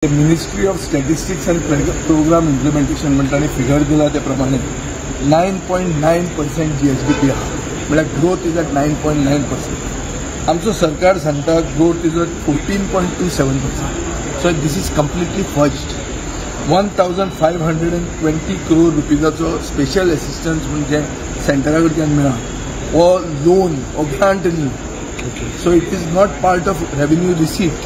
Ministry of statistics and programme implementation म्हणटाने figure दिला त्या प्रमाणे 9.9% GSDP हा म्हणजे ग्रोथ इज एट 9.9%. आमचं सरकार सांगता growth is at 14.27%. So this is completely fudged. 1520 crore रुपीजाचो स्पेशल असिस्टन्स म्हणजे सेंटरा कडच्यान मेळ्ळा वो लोन वो ग्रांट न्ही. So it is not part of revenue receipt.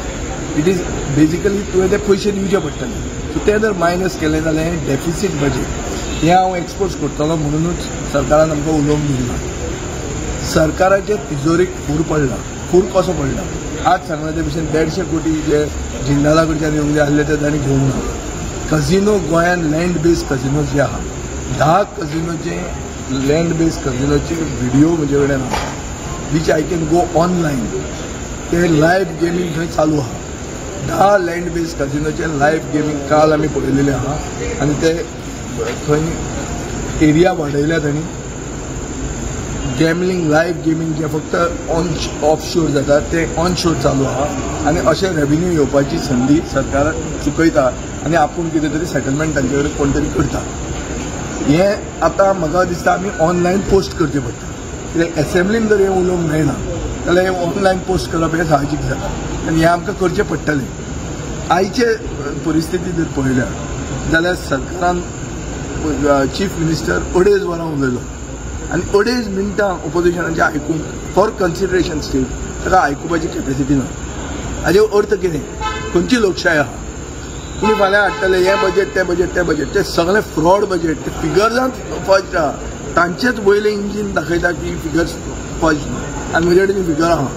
It is basically तुवें ते पयशे दिवचे पडटले. सो ते जर मायनस केले जाल्यार हें डेफिसीट बजेट हें हांव एक्सपोज करतलो म्हणूनच सरकारान आमकां उलोवंक दिना. सरकाराचे तिजोरीक फूर पडला. फूर कसो पडला? आज सांगला ते भशेन 150 कोटी जे जिंदाला कडच्यान येवंक जाय आसले ते तांणी घेवंक ना. कझिनो गोंयान लँड बेस्ड कझिनो जे आहा 10 कझिनोचे लँड बेस्ड कझिनोचे व्हिडिओ म्हजे कडेन आसा which I can go online. ते लायव्ह गेमींग थंय चालू आहा. 10 लँड बेस्ड कझिनोचे लायव्ह गेमींग काल आमी पळयलेले आहा आनी ते थंय एरिया वाडयल्या तांणी. गॅमलिंग लायव्ह गेमींग जे फक्त ऑफ शोर जाता ते ऑन शोर चालू आहा आनी अशें रेव्हेन्यू येवपाची संदी सरकार चुकयता आनी आपूण कितें तरी सेटलमेंट तांचे कडेन कोण तरी करता. हें आतां म्हाका दिसता आमी ऑनलायन पोस्ट करचें पडटा. कित्याक एसेंब्लीन जर हें उलोवंक मेळना जाल्यार हें ऑनलायन पोस्ट करप हें साहजीक जाता आनी हें आमकां करचें पडटलें. आयचे परिस्थिती जर पळयल्यार जाल्यार सरकारान चीफ मिनिस्टर 2.5 वरां उलयलो आनी 2.5 मिनटां ऑपोजिशनाचें आयकून फॉर कन्सिडरेशन स्टेट ताका आयकुपाची कॅपेसिटी ना. हाजें अर्थ कितें? खंयची लोकशाय आहा? तुमी फाल्यां हाडटले हें बजेट ते सगळें फ्रॉड बजेट. ते फिगर्सांत फस्ट आहा. तांचेच वयलें इंजीन दाखयता की फिगर्स फस्ट आनी म्हजे कडेन फिगर आहा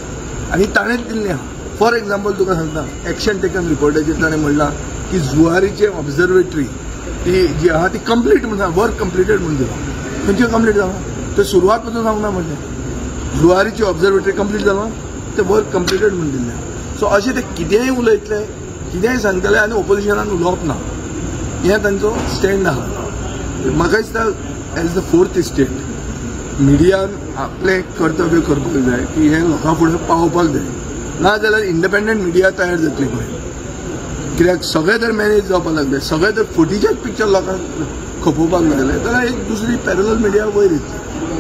आनी ताणेंच दिल्लीं आहा. फॉर एक्झाम्पल तुका सांगता एक्शन टेकन रिपोर्टाचेर ताणें म्हणलां की जुवारीचे ऑब्झर्वेटरी ती जी आहा ती कंप्लीट म्हणून वर्क कंप्लिटेड म्हणून दिला. खंयचे कंप्लीट जालां? ते सुरवात पासून सांगूंक ना म्हणलें जुवारीची ऑब्झर्वेटरी कंप्लीट जालां ते वर्क कंप्लिटेड म्हणून दिल्लें. सो अशें ते कितेंय उलयतले कितेंय सांगतले आनी ऑपोजिशनान उलोवप ना. हें तांचो स्टँड आहा. म्हाका दिसता एज द फोर्थ इस्टेट मिडियान आपलें कर्तव्य करपाक जाय की हें लोकां फुडें पावोवपाक जाय. ना जाल्यार इंडिपेंडंट मिडिया तयार जातली पळय. कित्याक सगळें जर मॅनेज जावपाक लागले सगळें जर फुटीचेच पिक्चर लोकांक खपोवपाक लागले जाल्यार एक दुसरी पॅरलल मिडिया वयर येतली.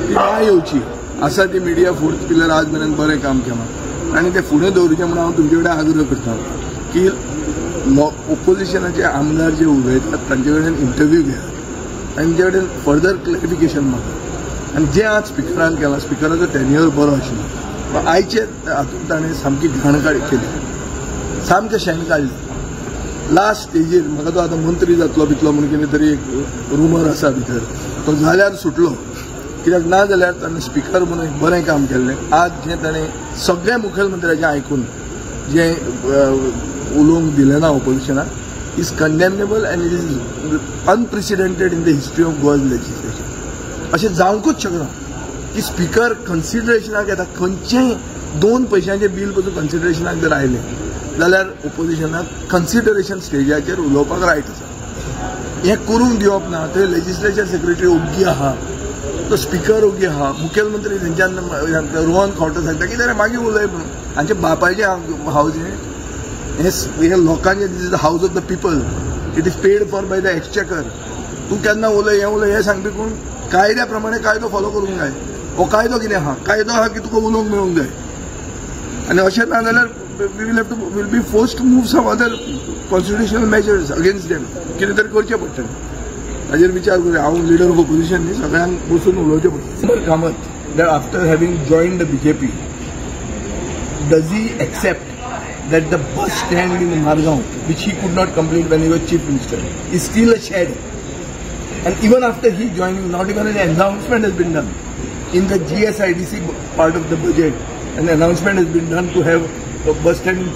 ती ना येवची. आसा ती मिडिया फोर्थ पिलर आज मेरेन बरें काम केलां आनी ते फुडें दवरचें म्हणून हांव तुमचे कडेन आग्रह करतां की ऑपोजिशनाचे आमदार जे उलयतात तांचे कडेन इंटरव्यू घेयात तांचे कडेन फर्दर क्लॅरिफिकेशन मागात. आनी जें आज स्पिकरान केलां स्पिकराचो टेन्युअर बरो आशिल्लो आयचे हातूंत ताणें सामकी घाणकाडी केली. सामकें शेण काडलें. लास्ट स्टेजीर म्हाका तो आतां मंत्री जातलो बितलो म्हणून कितें तरी एक रुमर आसा भितर तो जाल्यार सुटलो. कित्याक ना जाल्यार ताणें स्पिकर म्हणून एक बरें काम केल्लें. आज जें ताणें सगळ्या मुखेलमंत्र्याचें आयकून जें उलोवंक दिलें ना ऑपोजिशनाक is condemnable and it is unprecedented in the history of Goa's legislation. अशें जावंकूच शकना की स्पिकर कन्सिडरेशनाक येता. खंयचेंय 2 पयशांचें बील पसून कन्सिडरेशनाक जर आयलें जाल्यार ऑपोजिशनाक कन्सिडरेशन स्टेजाचेर उलोवपाक रायट आसा. हें करूंक दिवप ना. थंय लेजिस्लेचर सेक्रेटरी ओग्गी आहा तो स्पिकर ओग्गी आहा मुखेलमंत्री थंयच्यान रोहन खंवटो सांगता की जाल्यार मागीर उलय म्हणून. हांचे बापायचें हावज हें लोकांचें this is the house of the people. It is paid for by the exchequer. तूं केन्ना उलय हें सांगपी कोण? कायद्या प्रमाणे कायदो फॉलो करूंक जाय. हो कायदो कितें आहा? कायदो आहा की तुका उलोवंक मेळूंक जाय. आनी अशें ना जाल्यार will be forced to move some other constitutional measures against them. कितें तरी करचें पडटलें. हाजेर विचार करूया. हांव लिडर ऑफ ऑपोजिशन न्ही सगळ्यांक बसून उलोवचें पडटलें. Kamat that after having joined the BJP does he accept that the bus stand in Margaon, which he could not complete when he was chief minister, is still a shed. And even after he joining, not even an announcement has been done. In the GSIDC part of the budget, an announcement has been done to have a bus stand in